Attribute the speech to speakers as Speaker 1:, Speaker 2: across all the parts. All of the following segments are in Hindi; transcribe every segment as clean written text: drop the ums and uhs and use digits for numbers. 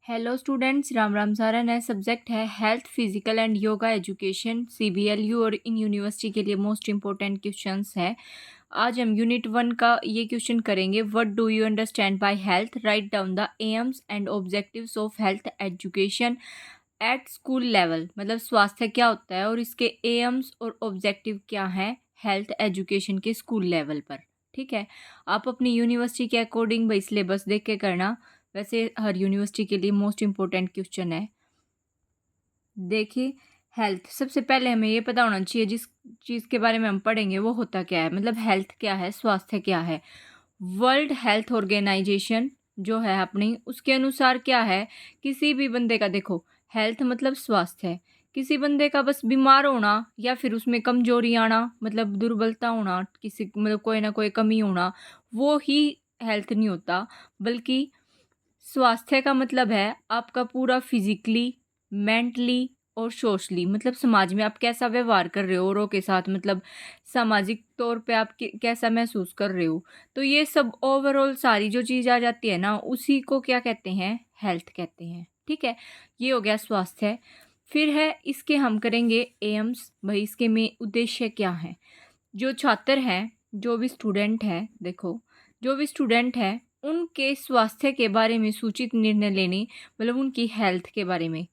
Speaker 1: Hello students, Ram Ram. सारा नया सब्जेक्ट है health, physical and yoga education, CBLU और इन यूनिवर्सिटी के लिए मोस्ट इंपॉर्टेंट क्वेश्चंस है। आज हम यूनिट 1 का ये क्वेश्चन करेंगे। What do you understand by health? Write down the AIIMS and objectives of health education at school level. मतलब स्वास्थ्य क्या होता है और इसके एम्स और ऑब्जेक्टिव क्या हैं हेल्थ एजुकेशन के स्कूल लेवल पर। ठीक है, आप अपनी यूनिवर्सिटी के अकॉर्डिंग भाई सिलेबस देख के करना। वैसे हर यूनिवर्सिटी के लिए मोस्ट इम्पोर्टेंट क्वेश्चन है। देखिए, हेल्थ सबसे पहले हमें ये पता होना चाहिए जिस चीज़ के बारे में हम पढ़ेंगे वो होता क्या है। मतलब हेल्थ क्या है, स्वास्थ्य क्या है। वर्ल्ड हेल्थ ऑर्गेनाइजेशन जो है अपनी, उसके अनुसार क्या है, किसी भी बंदे का, देखो हेल्थ मतलब स्वास्थ्य है। किसी बंदे का बस बीमार होना या फिर उसमें कमजोरी आना, मतलब दुर्बलता होना, किसी मतलब कोई ना कोई कमी होना, वो ही हेल्थ नहीं होता। बल्कि स्वास्थ्य का मतलब है आपका पूरा फिजिकली, मेंटली और सोशली, मतलब समाज में आप कैसा व्यवहार कर रहे हो औरों के साथ, मतलब सामाजिक तौर पे आप कैसा महसूस कर रहे हो। तो ये सब ओवरऑल सारी जो चीज़ आ जाती है ना, उसी को क्या कहते हैं, हेल्थ कहते हैं। ठीक है, ये हो गया स्वास्थ्य। फिर है इसके हम करेंगे एम्स। भाई इसके में उद्देश्य क्या है। जो छात्र हैं, जो भी स्टूडेंट है, देखो जो भी स्टूडेंट है उनके स्वास्थ्य के बारे में सूचित निर्णय लेने, मतलब उनकी हेल्थ के बारे में,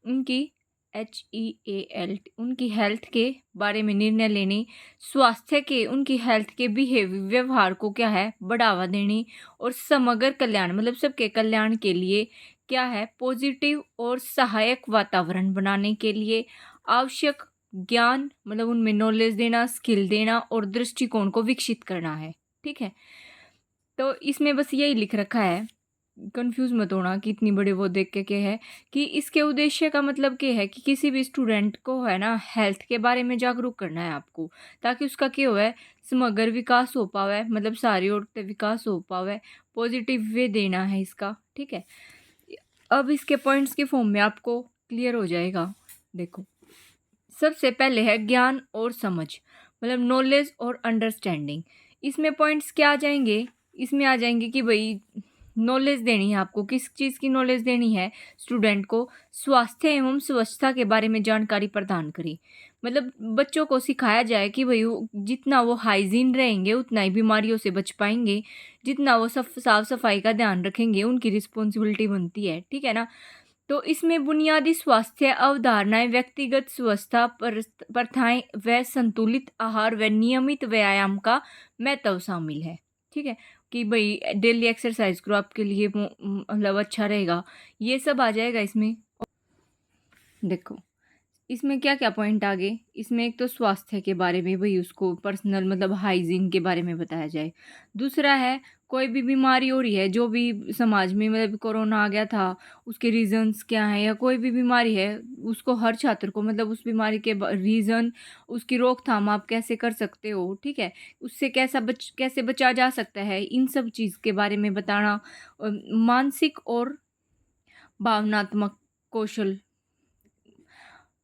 Speaker 1: उनकी HEAL, उनकी हेल्थ के बारे में निर्णय लेने, स्वास्थ्य के, उनकी हेल्थ के बिहेवियर, व्यवहार को क्या है, बढ़ावा देने और समग्र कल्याण, मतलब सबके कल्याण के लिए क्या है, पॉजिटिव और सहायक वातावरण बनाने के लिए आवश्यक ज्ञान, मतलब उनमें नॉलेज देना, स्किल देना और दृष्टिकोण को विकसित करना है। ठीक है, तो इसमें बस यही लिख रखा है, कंफ्यूज मत होना कि इतनी बड़े वो देख के है कि इसके उद्देश्य का मतलब क्या है कि किसी भी स्टूडेंट को है ना हेल्थ के बारे में जागरूक करना है आपको, ताकि उसका क्या हो है, समग्र विकास हो पावे, मतलब सारी ओर से विकास हो पावे, पॉजिटिव वे देना है इसका। ठीक है, अब इसके पॉइंट्स के फॉर्म में आपको क्लियर हो जाएगा। देखो, सबसे पहले है ज्ञान और समझ, मतलब नॉलेज और अंडरस्टैंडिंग। इसमें पॉइंट्स क्या आ जाएंगे, इसमें आ जाएंगे कि भाई नॉलेज देनी है आपको। किस चीज़ की नॉलेज देनी है स्टूडेंट को, स्वास्थ्य एवं स्वच्छता के बारे में जानकारी प्रदान करें। मतलब बच्चों को सिखाया जाए कि भाई जितना वो हाइजीन रहेंगे उतना ही बीमारियों से बच पाएंगे, जितना वो साफ सफाई का ध्यान रखेंगे उनकी रिस्पॉन्सिबिलिटी बनती है। ठीक है ना। तो इसमें बुनियादी स्वास्थ्य अवधारणाएं, व्यक्तिगत स्वच्छता प्रथाएं व संतुलित आहार व नियमित व्यायाम का महत्व शामिल है। ठीक है, कि भाई डेली एक्सरसाइज करो, आपके लिए मतलब अच्छा रहेगा, ये सब आ जाएगा इसमें। देखो इसमें क्या क्या पॉइंट आ गए। इसमें एक तो स्वास्थ्य के बारे में, भाई उसको पर्सनल मतलब हाइजीन के बारे में बताया जाए। दूसरा है कोई भी बीमारी हो रही है, जो भी समाज में, मतलब कोरोना आ गया था, उसके रीजंस क्या हैं, या कोई भी बीमारी है उसको हर छात्र को, मतलब उस बीमारी के रीज़न, उसकी रोकथाम आप कैसे कर सकते हो। ठीक है, उससे कैसे बचा जा सकता है, इन सब चीज़ के बारे में बताना। मानसिक और भावनात्मक कौशल,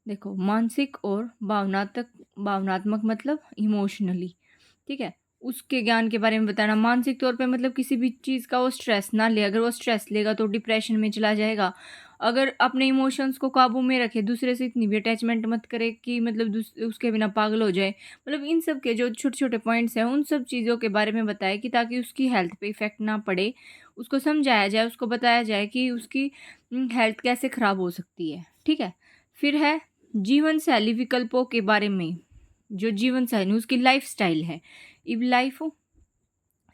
Speaker 1: देखो मानसिक और भावनात्मक मतलब इमोशनली। ठीक है, उसके ज्ञान के बारे में बताना। मानसिक तौर पे मतलब किसी भी चीज़ का वो स्ट्रेस ना ले, अगर वो स्ट्रेस लेगा तो डिप्रेशन में चला जाएगा। अगर अपने इमोशंस को काबू में रखे, दूसरे से इतनी भी अटैचमेंट मत करे कि मतलब उसके बिना पागल हो जाए। मतलब इन सब के जो छोटे छोटे पॉइंट्स हैं उन सब चीज़ों के बारे में बताए कि ताकि उसकी हेल्थ पे इफेक्ट ना पड़े, उसको समझाया जाए, उसको बताया जाए कि उसकी हेल्थ कैसे ख़राब हो सकती है। ठीक है, फिर है जीवन शैली विकल्पों के बारे में। जो जीवन शैली उसकी लाइफ स्टाइल है, इब लाइफ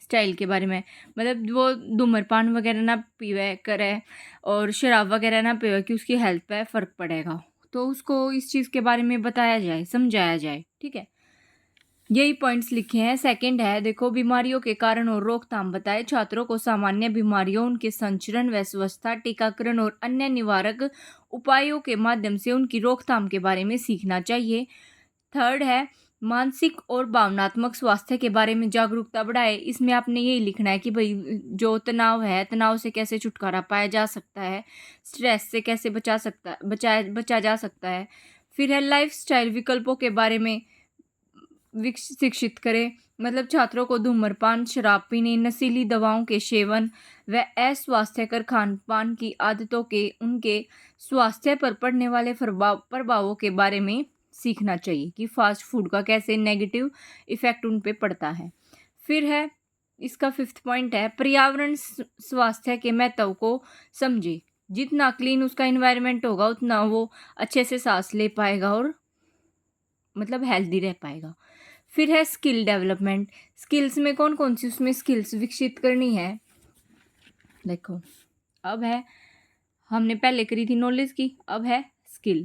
Speaker 1: स्टाइल के बारे में, मतलब वो धूम्रपान वगैरह ना पीवे करे और शराब वगैरह ना पीवे कि उसकी हेल्थ पे फ़र्क पड़ेगा। तो उसको इस चीज़ के बारे में बताया जाए, समझाया जाए। ठीक है, यही पॉइंट्स लिखे हैं। सेकंड है, देखो बीमारियों के कारण और रोकथाम बताए। छात्रों को सामान्य बीमारियों, उनके संचरण व स्वच्छता, टीकाकरण और अन्य निवारक उपायों के माध्यम से उनकी रोकथाम के बारे में सीखना चाहिए। थर्ड है मानसिक और भावनात्मक स्वास्थ्य के बारे में जागरूकता बढ़ाए। इसमें आपने यही लिखना है कि भाई जो तनाव है, तनाव से कैसे छुटकारा पाया जा सकता है, स्ट्रेस से कैसे बचा जा सकता है। फिर है लाइफस्टाइल विकल्पों के बारे में शिक्षित करे, मतलब छात्रों को धूम्रपान, शराब पीने, नशीली दवाओं के सेवन व अस्वास्थ्यकर खान-पान की आदतों के उनके स्वास्थ्य पर पड़ने वाले प्रभावों के बारे में सीखना चाहिए कि फास्ट फूड का कैसे नेगेटिव इफ़ेक्ट उन पे पड़ता है। फिर है इसका 5th पॉइंट है पर्यावरण स्वास्थ्य के महत्व को समझे। जितना क्लीन उसका एनवायरनमेंट होगा उतना वो अच्छे से सांस ले पाएगा और मतलब हेल्दी रह पाएगा। फिर है स्किल डेवलपमेंट। स्किल्स में कौन कौन सी उसमें स्किल्स विकसित करनी है, देखो अब है, हमने पहले करी थी नॉलेज की, अब है स्किल।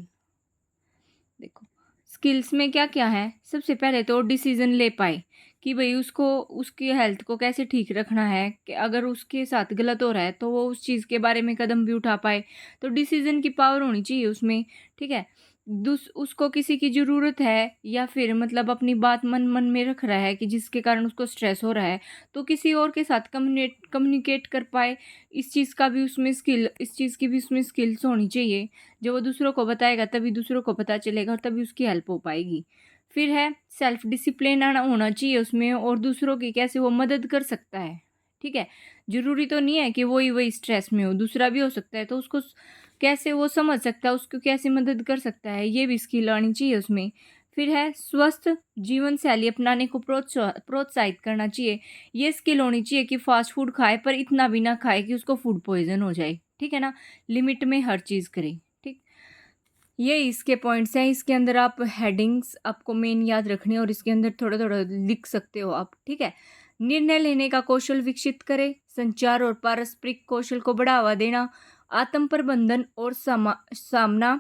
Speaker 1: देखो स्किल्स में क्या क्या है, सबसे पहले तो डिसीजन ले पाए कि भाई उसको उसकी हेल्थ को कैसे ठीक रखना है, कि अगर उसके साथ गलत हो रहा है तो वो उस चीज़ के बारे में कदम भी उठा पाए, तो डिसीजन की पावर होनी चाहिए उसमें, ठीक है। उसको किसी की ज़रूरत है या फिर मतलब अपनी बात मन मन में रख रहा है कि जिसके कारण उसको स्ट्रेस हो रहा है, तो किसी और के साथ कम्युनिकेट कर पाए, इस चीज़ का भी उसमें स्किल, इस चीज़ की भी उसमें स्किल्स होनी चाहिए। जब वो दूसरों को बताएगा तभी दूसरों को पता चलेगा और तभी उसकी हेल्प हो पाएगी। फिर है सेल्फ डिसिप्लिन आना होना चाहिए उसमें, और दूसरों की कैसे वो मदद कर सकता है, ठीक है। ज़रूरी तो नहीं है कि वही स्ट्रेस में हो, दूसरा भी हो सकता है, तो उसको कैसे वो समझ सकता है, उसको कैसे मदद कर सकता है, ये भी स्किल आनी चाहिए उसमें। फिर है स्वस्थ जीवन शैली अपनाने को प्रोत्साहित करना चाहिए। ये स्किल होनी चाहिए कि फास्ट फूड खाए पर इतना भी ना खाए कि उसको फूड पॉइजन हो जाए, ठीक है ना। लिमिट में हर चीज़ करें, ठीक। ये इसके पॉइंट्स हैं, इसके अंदर आप हेडिंग्स आपको मेन याद रखनी है और इसके अंदर थोड़ा थोड़ा लिख सकते हो आप, ठीक है। निर्णय लेने का कौशल विकसित करें, संचार और पारस्परिक कौशल को बढ़ावा देना, आत्म प्रबंधन और सामना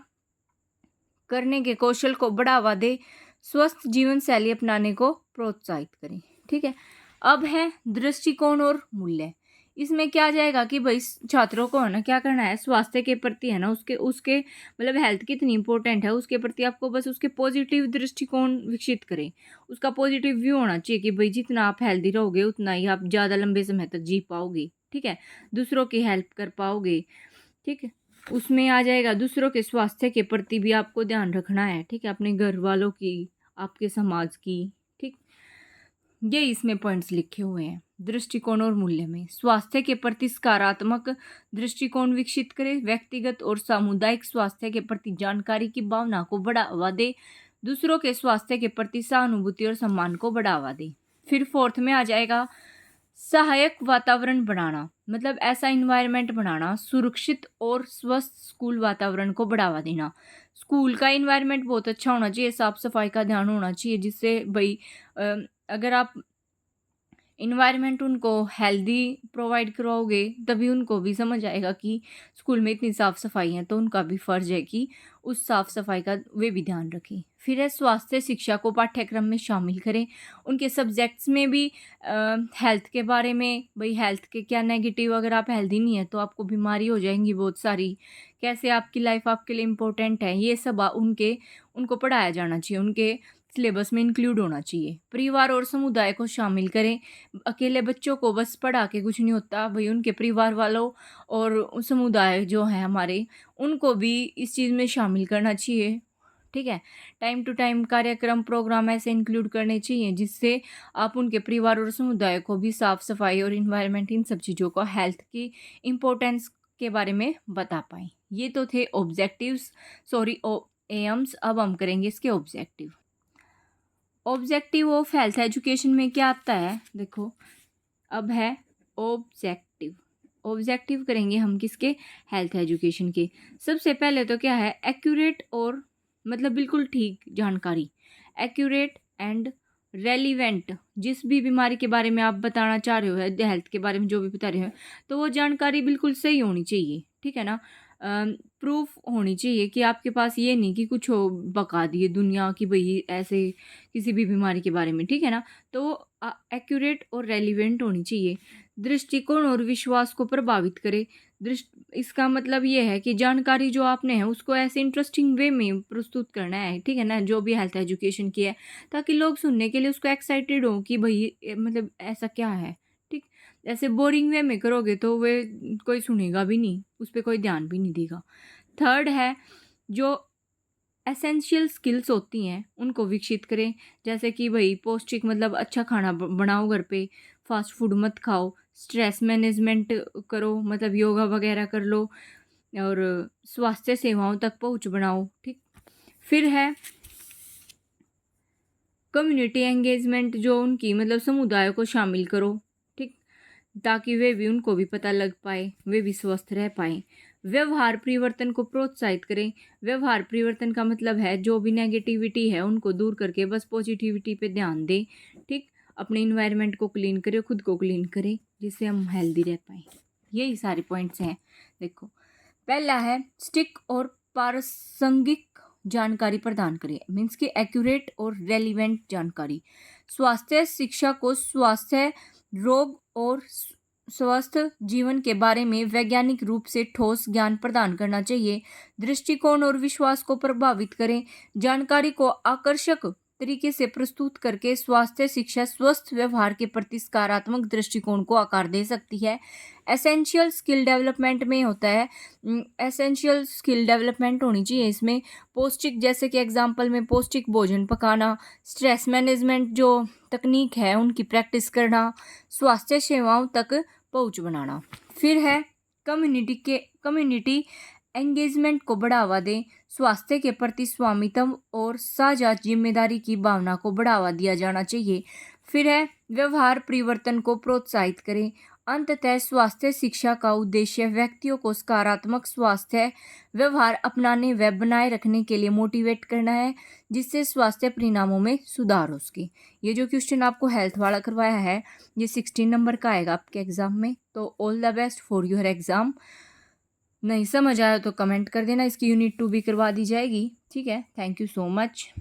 Speaker 1: करने के कौशल को बढ़ावा दे, स्वस्थ जीवन शैली अपनाने को प्रोत्साहित करें, ठीक है। अब है दृष्टिकोण और मूल्य। इसमें क्या आ जाएगा कि भाई छात्रों को है ना क्या करना है, स्वास्थ्य के प्रति है ना उसके उसके मतलब हेल्थ कितनी इंपॉर्टेंट है उसके प्रति आपको बस उसके पॉजिटिव दृष्टिकोण विकसित करें। उसका पॉजिटिव व्यू होना चाहिए कि भाई जितना आप हेल्दी रहोगे उतना ही आप ज़्यादा लंबे समय तक जी पाओगे, ठीक है, दूसरों की हेल्प कर पाओगे, ठीक है। उसमें आ जाएगा दूसरों के स्वास्थ्य के प्रति भी आपको ध्यान रखना है, ठीक है, अपने घर वालों की, आपके समाज की, ठीक। ये इसमें पॉइंट्स लिखे हुए हैं। दृष्टिकोण और मूल्य में स्वास्थ्य के प्रति सकारात्मक दृष्टिकोण विकसित करें, व्यक्तिगत और सामुदायिक स्वास्थ्य के प्रति जानकारी की भावना को बढ़ावा दे, दूसरों के स्वास्थ्य के प्रति सहानुभूति और सम्मान को बढ़ावा दे। फिर 4th में आ जाएगा सहायक वातावरण बनाना, मतलब ऐसा इन्वायरमेंट बनाना, सुरक्षित और स्वस्थ स्कूल वातावरण को बढ़ावा देना। स्कूल का इन्वायरमेंट बहुत अच्छा होना चाहिए, साफ सफाई का ध्यान होना चाहिए, जिससे भाई अगर आप इन्वायरमेंट उनको हेल्दी प्रोवाइड करवाओगे तभी उनको भी समझ आएगा कि स्कूल में इतनी साफ़ सफाई है, तो उनका भी फ़र्ज़ है कि उस साफ़ सफाई का वे भी ध्यान रखें। फिर है स्वास्थ्य शिक्षा को पाठ्यक्रम में शामिल करें, उनके सब्जेक्ट्स में भी हेल्थ के बारे में, भाई हेल्थ के क्या नेगेटिव, अगर आप हेल्दी नहीं है तो आपको बीमारी हो जाएंगी बहुत सारी, कैसे आपकी लाइफ आपके लिए इम्पोर्टेंट है, ये सब उनको पढ़ाया जाना चाहिए, उनके सिलेबस में इंक्लूड होना चाहिए। परिवार और समुदाय को शामिल करें, अकेले बच्चों को बस पढ़ा के कुछ नहीं होता, भाई उनके परिवार वालों और समुदाय जो है हमारे, उनको भी इस चीज़ में शामिल करना चाहिए, ठीक है। टाइम टू टाइम कार्यक्रम प्रोग्राम ऐसे इंक्लूड करने चाहिए जिससे आप उनके परिवार और समुदाय को भी साफ सफाई और इन्वायरमेंट, इन सब चीज़ों को, हेल्थ की इम्पोर्टेंस के बारे में बता पाएँ। ये तो थे ऑब्जेक्टिव्स, सॉरी एम्स। अब हम करेंगे इसके objective. Objective of health education में क्या आता है, देखो अब है ऑब्जेक्टिव। ऑब्जेक्टिव करेंगे हम किसके, हेल्थ एजुकेशन के। सबसे पहले तो क्या है, एक्यूरेट और मतलब बिल्कुल ठीक जानकारी, एक्यूरेट एंड रेलिवेंट, जिस भी बीमारी के बारे में आप बताना चाह रहे हो, हेल्थ के बारे में जो भी बता रहे हो, तो वो जानकारी बिल्कुल सही होनी चाहिए, ठीक है ना। प्रूफ होनी चाहिए कि आपके पास ये नहीं कि कुछ हो बका दिए दुनिया की, भाई ऐसे किसी भी बीमारी के बारे में, ठीक है ना। तो एक्यूरेट और रेलिवेंट होनी चाहिए। दृष्टिकोण और विश्वास को प्रभावित करे। इसका मतलब ये है कि जानकारी जो आपने है उसको ऐसे इंटरेस्टिंग वे में प्रस्तुत करना है, ठीक है ना, जो भी हेल्थ एजुकेशन की है, ताकि लोग सुनने के लिए उसको एक्साइटेड हो कि भाई मतलब ऐसा क्या है, ठीक। ऐसे बोरिंग वे में करोगे तो वे कोई सुनेगा भी नहीं, उस पर कोई ध्यान भी नहीं देगा। थर्ड है जो एसेंशियल स्किल्स होती हैं उनको विकसित करें, जैसे कि भाई पौष्टिक मतलब अच्छा खाना बनाओ घर पे, फास्ट फूड मत खाओ, स्ट्रेस मैनेजमेंट करो मतलब योगा वगैरह कर लो, और स्वास्थ्य सेवाओं तक पहुंच बनाओ। ठीक, फिर है कम्युनिटी एंगेजमेंट, जो उनकी मतलब समुदाय को शामिल करो। ठीक, ताकि वे भी, उनको भी पता लग पाए, वे भी स्वस्थ रह पाए। व्यवहार परिवर्तन को प्रोत्साहित करें। व्यवहार परिवर्तन का मतलब है जो भी नेगेटिविटी है उनको दूर करके बस पॉजिटिविटी पे ध्यान दें। ठीक, अपने इन्वायरमेंट को क्लीन करें, खुद को क्लीन करें, जिससे हम हेल्दी रह पाएँ। यही सारे पॉइंट्स हैं। देखो, पहला है स्टिक और प्रासंगिक जानकारी प्रदान करें, मीन्स कि एक्यूरेट और रेलिवेंट जानकारी। स्वास्थ्य शिक्षा को स्वास्थ्य, रोग और स्वस्थ जीवन के बारे में वैज्ञानिक रूप से ठोस ज्ञान प्रदान करना चाहिए। दृष्टिकोण और विश्वास को प्रभावित करें। जानकारी को आकर्षक तरीके से प्रस्तुत करके स्वास्थ्य शिक्षा स्वस्थ व्यवहार के प्रति सकारात्मक दृष्टिकोण को आकार दे सकती है। एसेंशियल स्किल डेवलपमेंट में होता है, एसेंशियल स्किल डेवलपमेंट होनी चाहिए इसमें। पौष्टिक, जैसे कि एग्जांपल में पौष्टिक भोजन पकाना, स्ट्रेस मैनेजमेंट जो तकनीक है उनकी प्रैक्टिस करना, स्वास्थ्य सेवाओं तक पहुंच बनाना। फिर है कम्युनिटी एंगेजमेंट को बढ़ावा दें। स्वास्थ्य के प्रति स्वामित्व और साझा जिम्मेदारी की भावना को बढ़ावा दिया जाना चाहिए। फिर है व्यवहार परिवर्तन को प्रोत्साहित करें। अंततः स्वास्थ्य शिक्षा का उद्देश्य व्यक्तियों को सकारात्मक स्वास्थ्य व्यवहार अपनाने व बनाए रखने के लिए मोटिवेट करना है, जिससे स्वास्थ्य परिणामों में सुधार हो सके। ये जो क्वेश्चन आपको हेल्थ वाला करवाया है, ये 16 नंबर का आएगा आपके एग्जाम में। तो all the best for your exam. नहीं समझ आया तो कमेंट कर देना, इसकी यूनिट 2 भी करवा दी जाएगी। ठीक है, थैंक यू सो मच।